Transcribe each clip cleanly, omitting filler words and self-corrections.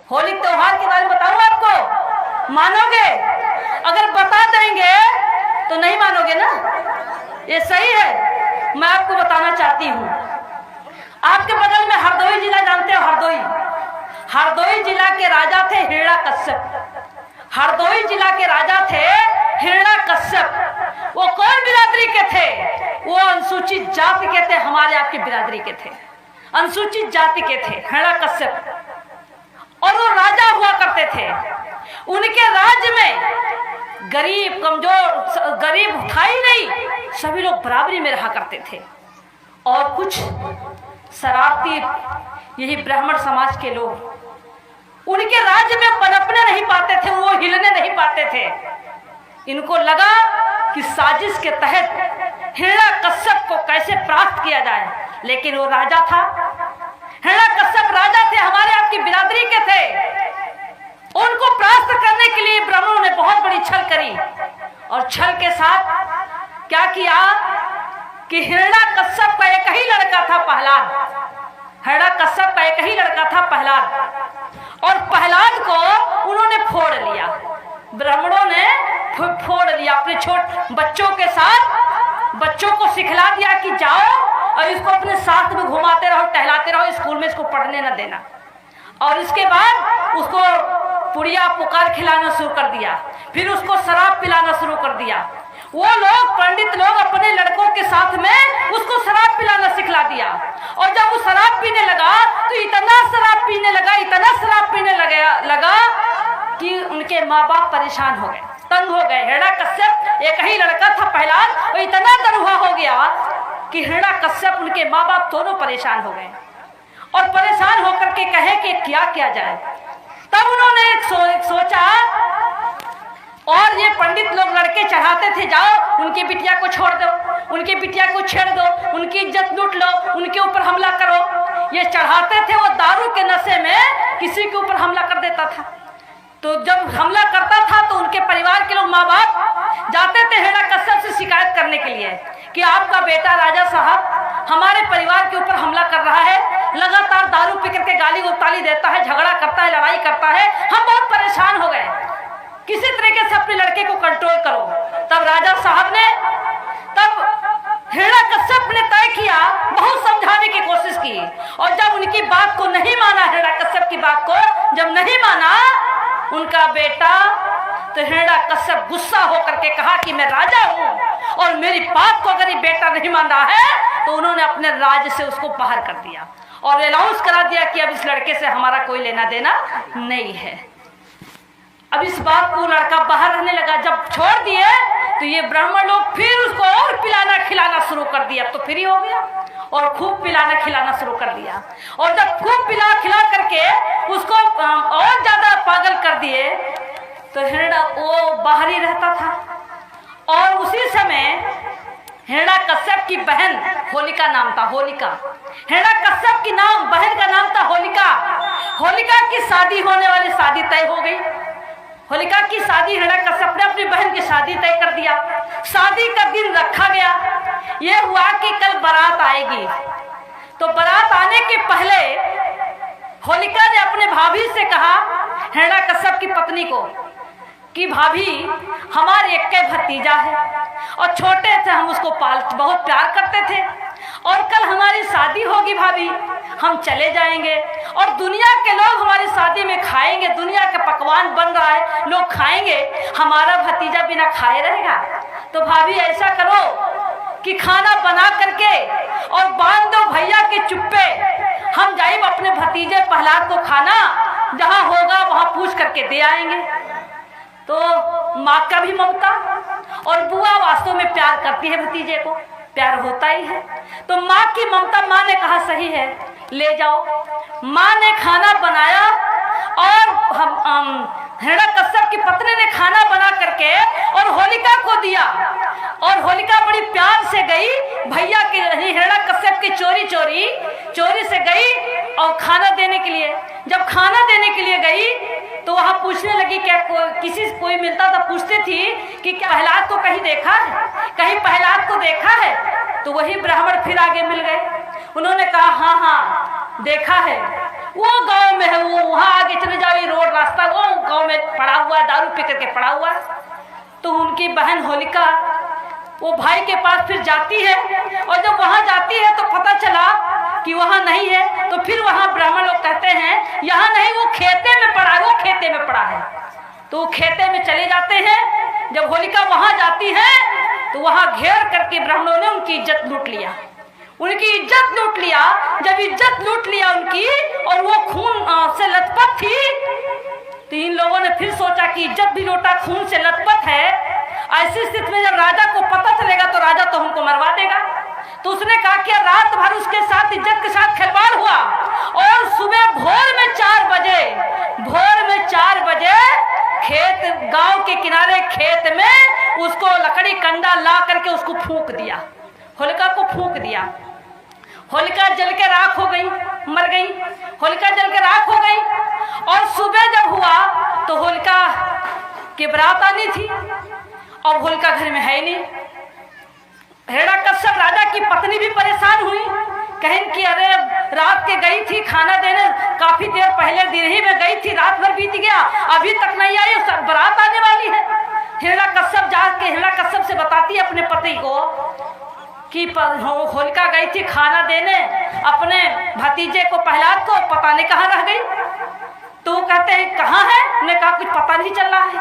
होली त्योहार के बारे में बताऊं आपको, मानोगे? अगर बता देंगे तो नहीं मानोगे ना, ये सही है। मैं आपको बताना चाहती हूँ, आपके बगल में हरदोई जिला जानते हो? हरदोई जिला के राजा थे हिरण्यकश्यप। हरदोई जिला के राजा थे हिरण्यकश्यप। वो कौन बिरादरी के थे? वो अनुसूचित जाति के थे, हमारे आपकी बिरादरी के थे, अनुसूचित जाति के थे हिरण्यकश्यप। और वो राजा हुआ करते थे। उनके राज्य में गरीब कमजोर गरीब था ही नहीं, सभी लोग बराबरी में रहा करते थे। और कुछ शरारती यही ब्राह्मण समाज के लोग उनके राज्य में पनपने नहीं पाते थे, वो हिलने नहीं पाते थे। इनको लगा कि साजिश के तहत हिरण्यकश्यप को कैसे परास्त किया जाए, लेकिन वो राजा था, हिरण्यकश्यप राजा थे, हमारे आपकी बिरादरी के थे। उनको परास्त करने के लिए ब्राह्मणों ने बहुत बड़ी छल करी, और छल के साथ क्या किया कि हिरण्यकश्यप का एक ही लड़का था प्रहलाद। हिरण्यकश्यप का एक ही लड़का था प्रहलाद, और प्रहलाद को उन्होंने फोड़ लिया। ब्राह्मणों ने फोड़ लिया, अपने छोटे बच्चों के साथ बच्चों को सिखला दिया कि जाओ और इसको अपने साथ में घुमाते रहो, टहलाते रहो, स्कूल में इसको पढ़ने न देना। और इसके बाद उसको पुड़िया पुकार खिलाना शुरू कर दिया, फिर उसको शराब पिलाना शुरू कर दिया। वो लोग पंडित लोग अपने लड़कों के साथ में उसको शराब पिलाना सिखला दिया। और जब वो शराब पीने लगा तो इतना शराब पीने लगा, इतना शराब पीने लगा कि उनके माँ बाप परेशान हो गए, तंग हो गए। हिरण्यकश्यप एक ही लड़का था प्रहलाद, वो इतना दरुहा हो गया कि हिरण्यकश्यप उनके माँ बाप दोनों परेशान हो गए। और परेशान होकर के कहे कि क्या किया जाए। तब उन्होंने एक सोचा, और ये पंडित लोग लड़के चढ़ाते थे, जाओ उनकी बिटिया को छोड़ दो, उनकी बिटिया को छेड़ दो, उनकी इज्जत लूट लो, उनके ऊपर हमला करो। ये चढ़ाते थे, वो दारू के नशे में किसी के ऊपर हमला कर देता था। तो जब हमला करता था तो उनके परिवार के लोग, माँ बाप जाते थे हिरण्यकश्यप से शिकायत करने के लिए कि आपका बेटा राजा साहब हमारे परिवार के ऊपर हमला कर रहा है, लगातार दारू पी करके गाली गलौज देता है, झगड़ा करता है, लड़ाई करता है, हम बहुत परेशान हो गए, किसी तरीके से अपने लड़के को कंट्रोल करो। तब राजा साहब ने, तब हिरण्यकश्यप ने तय किया, बहुत समझाने की कोशिश की, और जब उनकी बात को नहीं माना, हिरण्यकश्यप की बात को जब नहीं माना उनका बेटा, तो हिरण्यकश्यप गुस्सा होकर के कहा कि मैं राजा हूं और मेरी बात को अगर ये बेटा नहीं मान रहा है, तो उन्होंने अपने राज्य से उसको बाहर कर दिया और अनाउंस करा दिया कि अब इस लड़के से हमारा कोई लेना देना नहीं है। अब इस बात को लड़का बाहर रहने लगा। जब छोड़ दिए तो ये ब्राह्मण लोग फिर उसको और पिलाना खिलाना शुरू कर दिया। अब तो फ्री हो गया और खूब पिलाना खिलाना शुरू कर दिया। और जब खूब पिला खिला करके उसको और ज्यादा पागल कर दिए तो हिरण्य वो बाहर ही रहता था। और उसी समय हिरण्यकश्यप की बहन होलिका नाम था, होलिका, हिरण्यकश्यप की बहन का नाम था होलिका। होलिका की शादी होने वाली, शादी तय हो गई। होलिका की शादी, हिरण्यकश्यप ने अपनी बहन की शादी तय कर दिया। शादी का दिन रखा गया। यह हुआ कि कल बारात आएगी, तो बारात आने के पहले होलिका ने अपने भाभी से कहा, हिरण्यकश्यप की पत्नी को, कि भाभी हमारे एक भतीजा है और छोटे से हम उसको बहुत प्यार करते थे, और कल हमारी शादी होगी भाभी, हम चले जाएंगे और दुनिया के लोग हमारी शादी में खाएंगे, दुनिया का पकवान बन रहा है, लोग खाएंगे, हमारा भतीजा बिना खाए रहेगा। तो भाभी ऐसा करो कि खाना बना करके और बांध दो भैया के चुप्पे, हम जाइब अपने भतीजे प्रहलाद को खाना, जहाँ होगा वहाँ पूछ करके दे आएंगे। तो माँ का भी ममता, और बुआ वास्तव में प्यार करती है भतीजे को, प्यार होता ही है, तो माँ की ममता, माँ ने कहा सही है ले जाओ। माँ ने खाना बनाया और हिरण्यकश्यप की पत्नी ने खाना बना करके और होलिका को दिया, और होलिका बड़ी प्यार से गई भैया के हिरण्यकश्यप की चोरी से गई और खाना देने के लिए। जब खाना देने के लिए गई तो वहाँ पूछने लगी, क्या किसी से कोई मिलता था, पूछती थी कि क्या प्रहलाद को कहीं देखा है, कहीं प्रहलाद को देखा है। तो वही ब्राह्मण फिर आगे मिल गए, उन्होंने कहा हाँ हाँ देखा है, वो गांव में है, वो वहाँ आगे चले जाओ, पी करके पड़ा हुआ है। तो उनकी बहन होलिका वो भाई के पास फिर जाती है, और जब वहां जाती है तो पता चला कि वहां नहीं है। तो फिर वहां ब्राह्मण लोग कहते हैं यहाँ नहीं, वो खेते में पड़ा है, वो खेते में पड़ा है। तो वो खेते में चले जाते हैं। जब होलिका वहां जाती है तो वहां घेर करके ब्राह्मणों ने उनकी इज्जत लूट लिया, उनकी इज्जत लूट लिया। जब इज्जत लूट लिया उनकी और वो खून से लथपथ थी, तो इन लोगों ने फिर सोचा कि इज्जत भी लूटा, खून से लथपथ है। ऐसी स्थिति में जब राजा को पता चलेगा तो राजा तो हमको मरवा देगा। तो उसने कहा कि रात भर उसके साथ इज्जत के साथ खिलवाड़ हुआ, और सुबह भोर में 4 बजे खेत, गांव के किनारे खेत में उसको लकड़ी कंडा ला करके उसको फूंक दिया, होलिका को फूंक दिया। होलिका जल के राख हो गई, मर गई। होलिका जल के राख हो गई। और सुबह जब हुआ तो होलिका की बारात आनी थी, और होलिका घर में है ही नहीं। हिरण्यकश्यप राजा की पत्नी भी परेशान हुई, कहें कि अरे रात के गई थी खाना देने, काफी देर पहले दिन ही में गई थी, रात भर बीत गया, अभी तक नहीं आई, सब बारात आने वाली है। हिरण्यकश्यप जाके हिरण्यकश्यप से बताती है अपने पति को कि होलिका गई थी खाना देने अपने भतीजे को प्रहलाद को, पता नहीं कहाँ रह गई। तो वो कहते हैं कहाँ है? उन्हें कहा कुछ पता नहीं चल रहा है।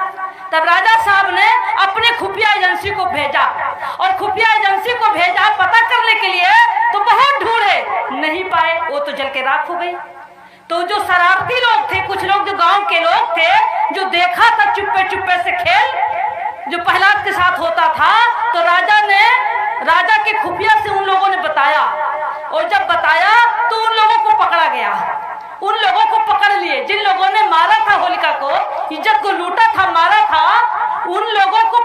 तब राजा साहब ने अपने खुफिया एजेंसी को भेजा, और खुफिया एजेंसी को भेजा पता करने के लिए। तो बहुत ढूंढे, नहीं पाए, वो तो जल के राख हो गई। तो जो शरारती लोग थे, कुछ लोग जो गांव के लोग थे, जो देखा था चुप्पे चुप्पे से खेल जो प्रहलाद के साथ होता था, तो राजा के खुफिया से उन लोगों ने बताया, और जब बताया तो उन लोगों को पकड़ा गया। उन लोगों को पकड़ लिए जिन लोगों ने मारा था होलिका को, इज्जत को लूटा था, मारा था, उन लोगों को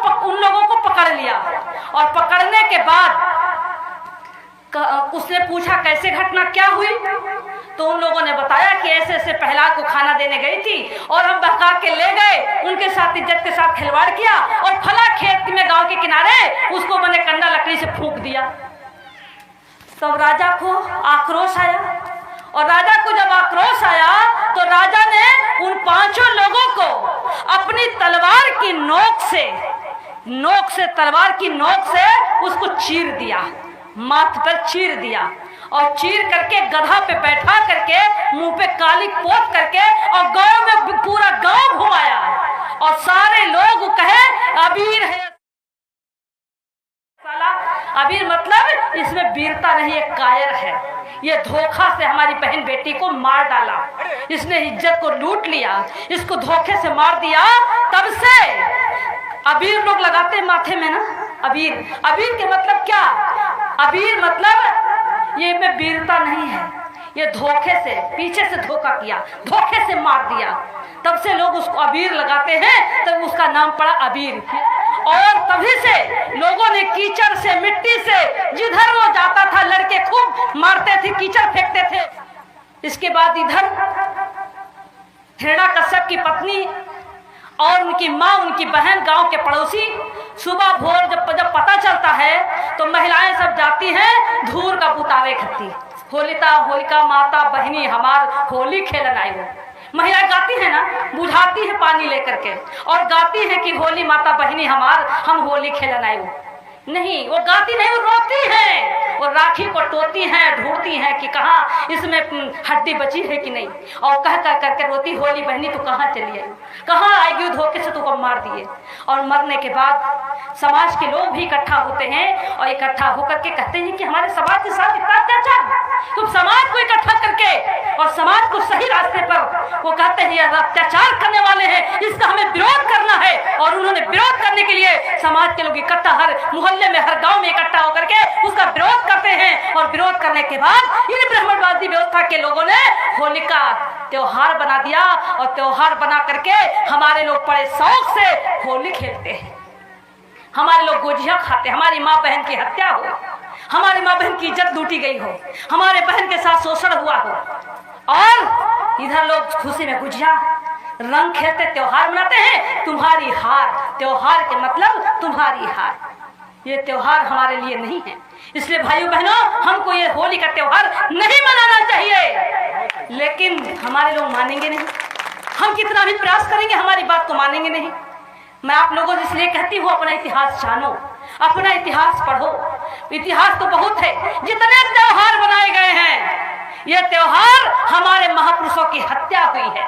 पकड़ लिया। और पकड़ने के बाद उसने पूछा कैसे घटना क्या हुई। तो उन लोगों ने बताया कि ऐसे ऐसे प्रहलाद को खाना देने गई थी, और हम बहका के ले गए, उनके साथ इज्जत के साथ खिलवाड़ किया, और फला खेत में गांव के किनारे उसको मैंने कंडा लकड़ी से फूंक दिया। तब राजा को आक्रोश आया, और राजा को जब आक्रोश आया तो राजा ने उन 5 लोगों को अपनी तलवार की तलवार की नोक से उसको चीर दिया, माथ पर चीर दिया, और चीर करके गधा पे बैठा करके मुंह पे काली पोत करके और गांव में पूरा गांव घुमाया, और सारे लोग कहे अबीर है। अबीर मतलब इसमें वीरता नहीं, एक कायर है। ये धोखा से हमारी बहन बेटी को मार डाला, इसने इज्जत को लूट लिया, इसको धोखे से मार दिया। तब से अबीर लोग लगाते माथे में ना, अबीर के मतलब क्या? अबीर मतलब ये में वीरता नहीं है, ये धोखे से, पीछे से धोखा किया, धोखे से मार दिया। तब से लोग उसको अबीर लगाते हैं, तब उसका नाम पड़ा अबीर। और तभी से लोगों ने कीचड़ से, मिट्टी से, जिधर वो जाता था लड़के खूब मारते थे, कीचड़ फेंकते थे। इसके बाद इधर हिरण्यकश्यप की पत्नी और उनकी माँ, उनकी बहन, गांव के पड़ोसी, सुबह भोर जब पता चलता है तो महिलाएं सब जाती हैं धूर का बुतावे खत्ती, होलिका माता बहनी हमार होली खेलन आई हो। महिला गाती है ना, बुझाती है पानी लेकर के, और गाती है कि होली माता बहनी हमार, हम होली खेलन आए हो। नहीं, वो गाती नहीं, वो रोती है, वो राखी को टोती हैं, ढूंढती हैं कि कहाँ इसमें हड्डी बची है कि नहीं, और कह करके रोती, होली बहनी तू कहाँ चली आई, कहाँ आएगी, धोखे से तुमको मार दिए। और मरने के बाद समाज के लोग भी इकट्ठा होते हैं, और इकट्ठा होकर के कहते हैं कि हमारे समाज के साथ इतना अत्याचार। तुम समाज को इकट्ठा करके और समाज को सही रास्ते पर, वो कहते हैं अत्याचार करने वाले हैं, इसका हमें विरोध करना है। और उन्होंने विरोध करने के लिए समाज के लोग इकट्ठा, हर मोहल्ले में, हर गांव में इकट्ठा होकर के उसका विरोध करते हैं। और विरोध करने के बाद इन ब्राह्मणवादी व्यवस्था के लोगों ने होलिका त्योहार बना दिया, और त्योहार बना करके हमारे लोग बड़े शौक से होली खेलते हैं। हमारे लोग गुजिया खाते, हमारी माँ बहन की हत्या हो, हमारी माँ बहन की इज्जत लूटी गई हो, हमारे बहन के साथ शोषण हुआ हो, और इधर लोग खुशी में गुजिया रंग खेलते, त्योहार मनाते हैं। तुम्हारी हार, त्योहार के मतलब तुम्हारी हार, ये त्योहार हमारे लिए नहीं है। इसलिए भाइयों बहनों, हमको ये होली का त्योहार नहीं मनाना चाहिए। लेकिन हमारे लोग मानेंगे नहीं, हम कितना भी प्रयास करेंगे हमारी बात को मानेंगे नहीं। मैं आप लोगों से इसलिए कहती हूँ अपना इतिहास जानो, अपना इतिहास पढ़ो। इतिहास तो बहुत है, जितने त्योहार बनाए गए हैं, ये त्योहार हमारे महापुरुषों की हत्या हुई है।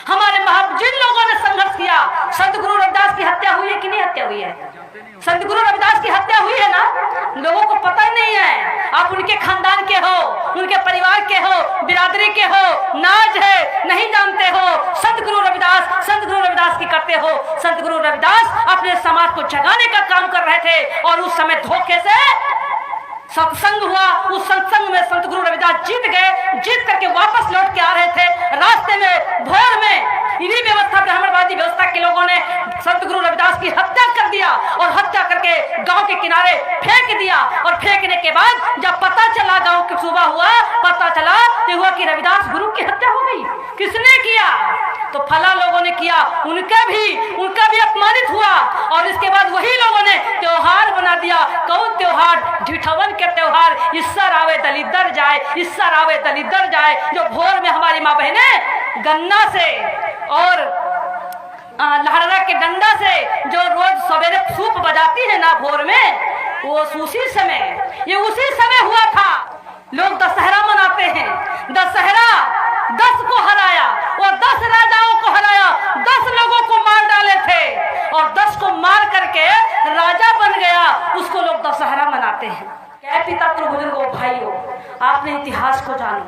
हमारे जिन लोगों ने संघर्ष किया, संत गुरु रविदास की हत्या हुई है कि नहीं हत्या हुई है? संत गुरु रविदास की हत्या हुई है ना, लोगों को पता ही नहीं है। आप उनके खानदान के हो, उनके परिवार के हो, बिरादरी के हो, नाज है, नहीं जानते हो। संत गुरु रविदास की करते हो। संत गुरु रविदास अपने समाज को जगाने का काम कर रहे थे और उस समय धोखे से सत्संग हुआ। उस सत्संग में संत गुरु रविदास जीत गए। जीत करके वापस लौट के आ रहे थे, रास्ते में भोर में इन्हीं व्यवस्था, ब्राह्मणवादी व्यवस्था के लोगों ने संत गुरु रविदास की हत्या कर दिया और हत्या करके गांव के किनारे फेंक दिया। और फेंकने के बाद जब पता चला, गांव की सुबह हुआ, पता चला तो हुआ कि रविदास गुरु की हत्या हो गई। किसने किया? तो फला लोगों ने किया। उनका भी अपमानित हुआ। और इसके बाद वही लोगों ने त्योहार बना दिया। कौन त्योहार? ढिठवन के त्योहार। इस्सर आवे दलिदर जाए, इस्सर आवे दलिदर जाए। जो भोर में हमारी माँ बहनें गन्ना से और लहरा के डंडा से जो रोज सवेरे सूप बजाती है ना भोर में, वो उसी समय हुआ था। लोग दशहरा मनाते हैं। दशहरा 10 को हराया और 10 राजाओं को हराया, 10 लोगों को मार डाले थे और 10 को मार करके राजा बन गया। उसको लोग दशहरा मनाते हैं। क्या पिता बुजुर्गों, भाइयों, आपने इतिहास को जानो,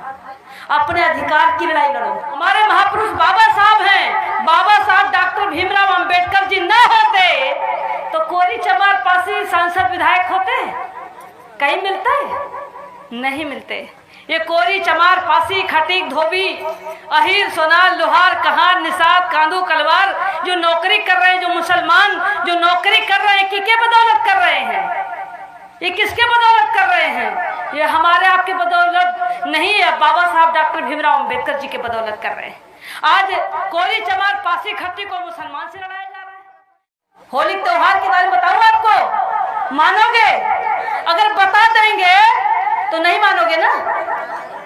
अपने अधिकार की लड़ाई लड़ो। हमारे महापुरुष बाबा साहब हैं। बाबा साहब डॉक्टर भीमराव अंबेडकर जी न होते तो कोरी चमार पासी सांसद विधायक होते? कहीं मिलते? नहीं मिलते। ये कोरी चमार पासी खटीक धोबी अहीर सोनार लोहार कहार निषाद कांदू कलवार जो नौकरी कर रहे हैं, जो मुसलमान जो नौकरी कर रहे हैं, किसके बदौलत कर रहे हैं? ये किसके बदौलत कर रहे हैं? ये हमारे आपके बदौलत नहीं है, बाबा साहब डॉक्टर भीमराव अंबेडकर जी के बदौलत कर रहे हैं। आज कोरी चमार पासी खट्टी को मुसलमान से लड़ाया जा रहा है। होली त्योहार के बारे में बताऊं आपको, मानोगे? अगर बता देंगे तो नहीं मानोगे ना,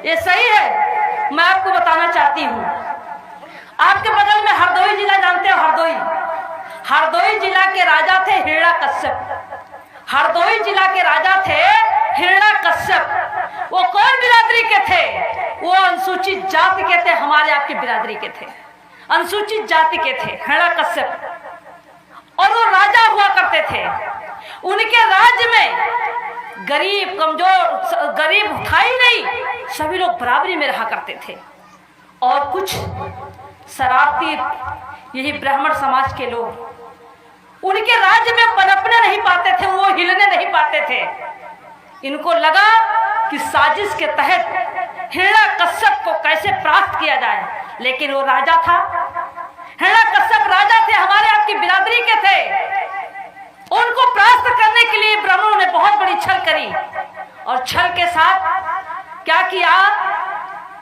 ये सही है। मैं आपको बताना चाहती हूँ, आपके बगल में हरदोई जिला जानते हो? हरदोई जिला के राजा थे हिरण्यकश्यप। हरदोई जिला के राजा थे हिरण्यकश्यप। वो कौन बिरादरी के थे? वो अनुसूचित जाति के थे, हमारे आपकी बिरादरी के थे, अनुसूचित जाति के थे हिरण्यकश्यप। और वो राजा हुआ करते थे। उनके राज्य में गरीब कमजोर गरीब था ही नहीं, सभी लोग बराबरी में रहा करते थे। और कुछ शरारती यही ब्राह्मण समाज के लोग उनके राज्य में पनपने नहीं पाते थे, वो हिलने नहीं पाते थे। इनको लगा कि साजिश के तहत हिरण्यकश्यप को कैसे प्राप्त किया जाए। लेकिन वो राजा था, हिरण्यकश्यप राजा थे, हमारे आपकी बिरादरी के थे। उनको प्राप्त करने के लिए ब्राह्मणों ने बहुत बड़ी छल करी और छल के साथ क्या किया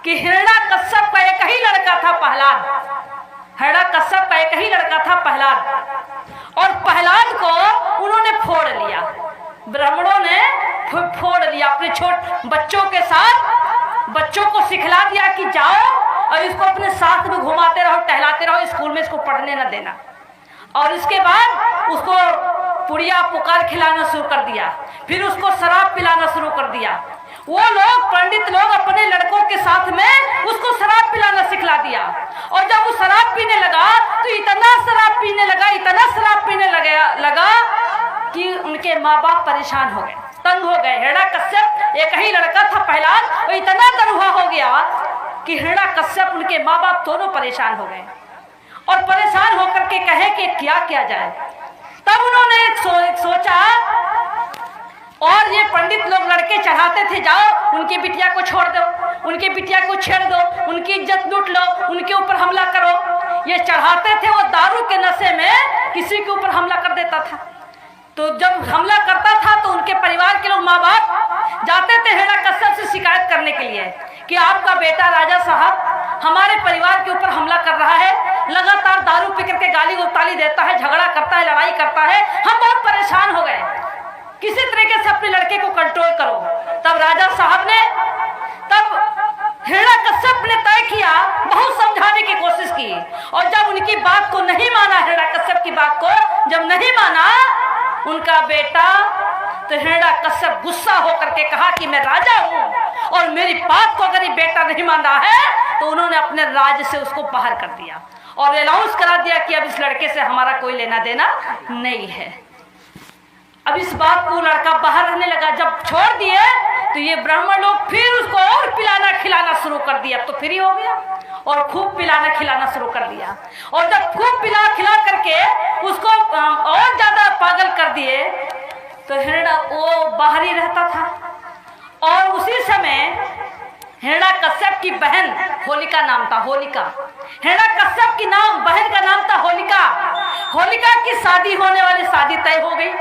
कि हिरण्यकश्यप का एक ही लड़का था प्रहलाद। हिरण्यकश्यप का एक ही लड़का था प्रहलाद, और प्रहलाद को उन्होंने फोड़ लिया। ब्राह्मणों ने फोड़ लिया, अपने छोटे बच्चों के साथ बच्चों को सिखला दिया कि जाओ और इसको अपने साथ में घुमाते रहो, टहलाते रहो, स्कूल में इसको पढ़ने न देना। और इसके बाद उसको पुड़िया पुकार खिलाना शुरू कर दिया, फिर उसको शराब पिलाना शुरू कर दिया। वो लोग पंडित लोग अपने लड़कों के साथ में उसको शराब पिलाना सिखला दिया। और जब वो शराब पीने लगा तो इतना शराब पीने लगा कि उनके माँ बाप परेशान हो गए, तंग हो गए। हिरण्यकश्यप एक ही लड़का था प्रहलाद, वो इतना तनहा हो गया कि हिरण्यकश्यप उनके माँ बाप दोनों परेशान हो गए। और परेशान होकर के कहे कि क्या किया जाए। तब उन्होंने सोचा, और ये पंडित लोग लड़के चढ़ाते थे, जाओ उनकी बिटिया को छोड़ दो, उनकी बिटिया को छेड़ दो, उनकी इज्जत लूट लो, उनके ऊपर हमला करो। ये चढ़ाते थे, वो दारू के नशे में किसी के ऊपर हमला कर देता था। तो जब हमला करता था तो उनके परिवार के लोग माँ बाप जाते थे हिरण्यकश्यप से शिकायत करने के लिए कि आपका बेटा राजा साहब हमारे परिवार के ऊपर हमला कर रहा है, लगातार दारू पी करके गाली गौताली देता है, झगड़ा करता है, लड़ाई करता है, हम बहुत परेशान हो गए, किसी तरीके से अपने लड़के को कंट्रोल करो। तब राजा साहब ने हिरण्यकश्यप ने तय किया, बहुत समझाने की कोशिश की, और जब उनकी बात को नहीं माना, हिरण्यकश्यप की बात को जब नहीं माना उनका बेटा, तो हिरण्यकश्यप गुस्सा होकर के कहा कि मैं राजा हूं और मेरी बात को अगर ये बेटा नहीं मान रहा है, तो उन्होंने अपने राज्य से उसको बाहर कर दिया और अनाउंस करा दिया कि अब इस लड़के से हमारा कोई लेना देना नहीं है। अब इस बात को लड़का बाहर रहने लगा। जब छोड़ दिए तो ये ब्राह्मण लोग फिर उसको और पिलाना खिलाना शुरू कर दिया, तो फ्री हो गया और खूब पिलाना खिलाना शुरू कर दिया। और जब खूब पिला खिला करके उसको और ज्यादा पागल कर दिए, तो हिरण्य वो बाहर ही रहता था। और उसी समय हिरण्यकश्यप की बहन होलिका नाम था, होलिका, हिरण्यकश्यप की बहन का नाम था होलिका। होलिका की शादी होने वाली, शादी तय हो गई।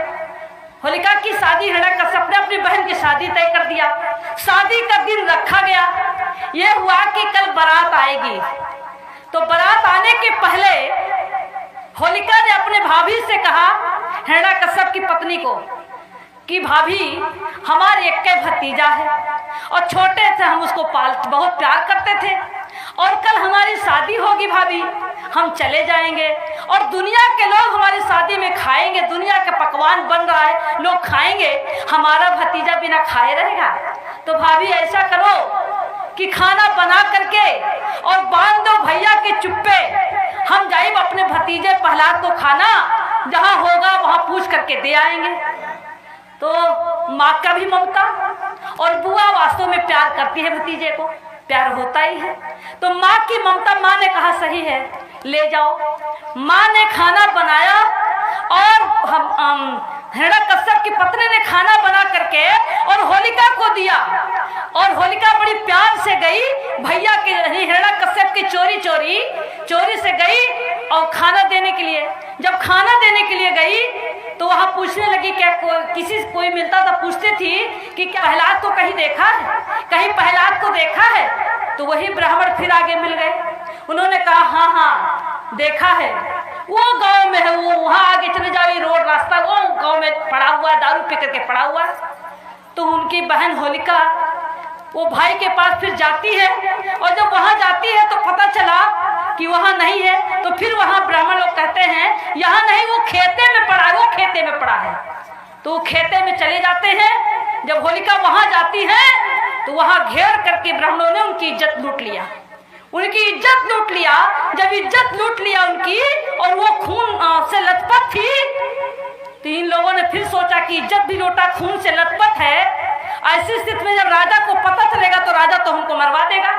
होलिका की शादी, हिरण्यकश्यप ने अपनी बहन की शादी तय कर दिया। शादी का दिन रखा गया। यह हुआ कि कल बारात आएगी, तो बारात आने के पहले होलिका ने अपने भाभी से कहा, हिरण्यकश्यप की पत्नी को, कि भाभी हमारे एक भतीजा है और छोटे से हम उसको बहुत प्यार करते थे, और कल हमारी शादी होगी भाभी, हम चले जाएंगे और दुनिया के लोग हमारी शादी में खाएंगे, दुनिया का पकवान बन रहा है, लोग खाएंगे, हमारा भतीजा बिना खाए रहेगा। तो भाभी ऐसा करो कि खाना बना करके और बांध दो भैया के चुप्पे, हम जाइब अपने भतीजे प्रहलाद को खाना जहाँ होगा वहाँ पूछ करके दे आएंगे। तो माँ का भी ममता, और बुआ वास्तव में प्यार करती है भतीजे को, प्यार होता ही है, तो माँ की ममता, माँ ने कहा सही है ले जाओ। माँ ने खाना बनाया और हिरण्यकश्यप की पत्नी ने खाना बना करके और होलिका को दिया, और होलिका बड़ी प्यार से गई भैया के हिरण्यकश्यप की चोरी से गई और खाना देने के लिए। जब खाना देने के लिए गई तो वहां पूछने लगी, क्या कोई मिलता था, पूछती थी कि क्या प्रहलाद को कहीं देखा है, कहीं प्रहलाद को देखा है। तो वही ब्राह्मण फिर आगे मिल गए, उन्होंने कहा हाँ देखा है, वो गांव में है, वो वहां आगे चले जाओ, रोड रास्ता वो गांव में पड़ा हुआ, दारू पी करके पड़ा हुआ। तो उनकी बहन होलिका वो भाई के पास फिर जाती है, और जब वहां जाती है तो पता चला कि वहां नहीं है। तो फिर वहां ब्राह्मण लोग कहते हैं यहाँ नहीं, वो खेते में पड़ा है, वो खेते में पड़ा है। तो वो खेते में चले जाते हैं। जब होलिका वहां जाती है तो वहां घेर करके ब्राह्मणों ने उनकी इज्जत लूट लिया, उनकी इज्जत लूट लिया। जब इज्जत लूट लिया उनकी और वो खून से लथपथ थी, तो इन लोगों ने फिर सोचा कि इज्जत भी लूटा, खून से लथपथ है, ऐसी स्थिति में जब राजा को पता चलेगा तो राजा तो हमको मरवा देगा।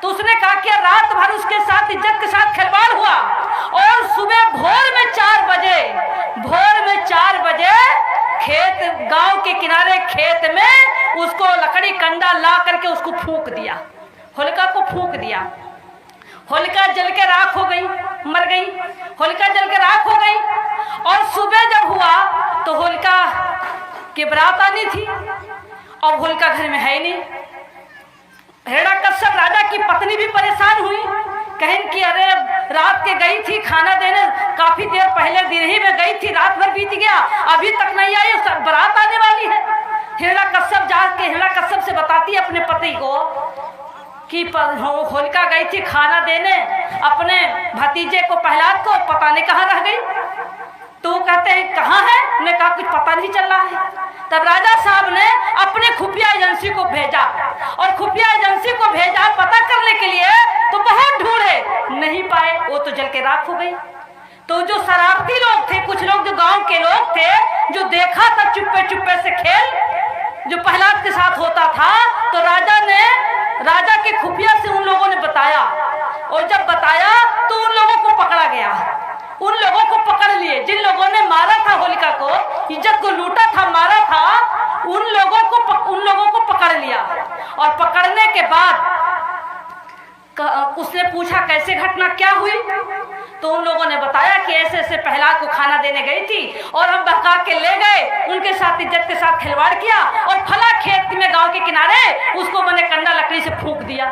तो उसने कहा कि रात भर उसके साथ इज्जत के साथ खिलवाड़ हुआ, और सुबह भोर में 4 बजे खेत, गांव के किनारे खेत में उसको लकड़ी कंडा ला करके उसको फूंक दिया, होलिका को फूंक दिया। होलिका जल के राख हो गई, मर गई, होलिका जल के राख हो गई। और सुबह जब हुआ तो होलिका की बारात आनी थी और होलिका घर में है नहीं। हिरण्यकश्यप राजा की पत्नी भी परेशान हुई, कहें कि अरे रात के गई थी खाना देने, काफी देर पहले दिन ही में गई थी, रात भर बीत गया, अभी तक नहीं आई, बारात आने वाली है। हिरण्यकश्यप जाके हिरण्यकश्यप से बताती है अपने पति को कि होलिका गई थी खाना देने अपने भतीजे को प्रहलाद को, पता नहीं कहाँ रह गई। तो वो कहते हैं कहाँ है, उन्हें कहा कुछ पता नहीं चल रहा है। तब राजा साहब ने अपने खुफिया एजेंसी को भेजा, और खुफिया एजेंसी को भेजा पता करने के लिए, तो बहुत ढूंढे नहीं पाए, वो तो जल के राख हो गई। तो जो शरारती लोग थे, कुछ लोग जो गांव के लोग थे, जो देखा था चुप्पे से खेल जो प्रहलाद के साथ होता था, तो राजा के खुफिया से उन लोगों ने बताया, और जब बताया तो उन लोगों को पकड़ा गया। उन लोगों को पकड़ लिए जिन लोगों ने मारा था होलिका को, इज्जत को लूटा था, मारा था, उन लोगों को पकड़ लिया। और पकड़ने के बाद उसने पूछा कैसे घटना क्या हुई, तो उन लोगों ने बताया कि ऐसे ऐसे प्रहलाद को खाना देने गई थी और हम बहका के ले गए, उनके साथ इज्जत के साथ खिलवाड़ किया, और फला खेत में गांव के किनारे उसको मैंने कंडा लकड़ी से फूंक दिया।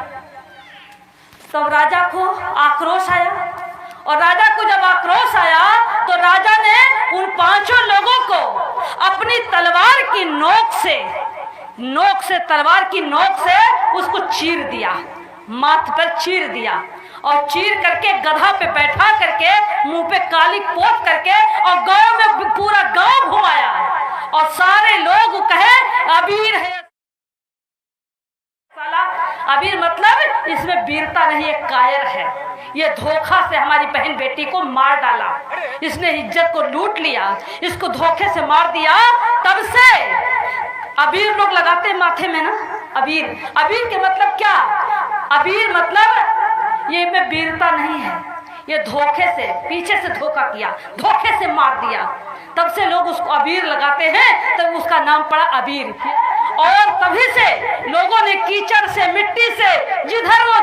तब राजा को आक्रोश आया, और राजा को जब आक्रोश आया तो राजा ने उन 5 लोगों को अपनी तलवार की नोक से उसको चीर दिया, माथ पर चीर दिया और चीर करके गधा पे बैठा करके मुंह पे काली पोत करके और गांव में पूरा गांव घुमाया और सारे लोग कहे अबीर है। अबीर मतलब इसमें वीरता नहीं, एक कायर है। ये धोखा से हमारी बहन बेटी को मार डाला, इसने इज्जत को लूट लिया, इसको धोखे से मार दिया। तब से अबीर लोग लगाते माथे में ना, अबीर। अबीर के मतलब क्या? अबीर मतलब ये में वीरता नहीं है, ये धोखे से, पीछे से धोखा किया, धोखे से मार दिया। तब से लोग उसको अबीर लगाते हैं, तब उसका नाम पड़ा अबीर। और तभी से लोगों ने कीचड़ से, मिट्टी से, जिधर वो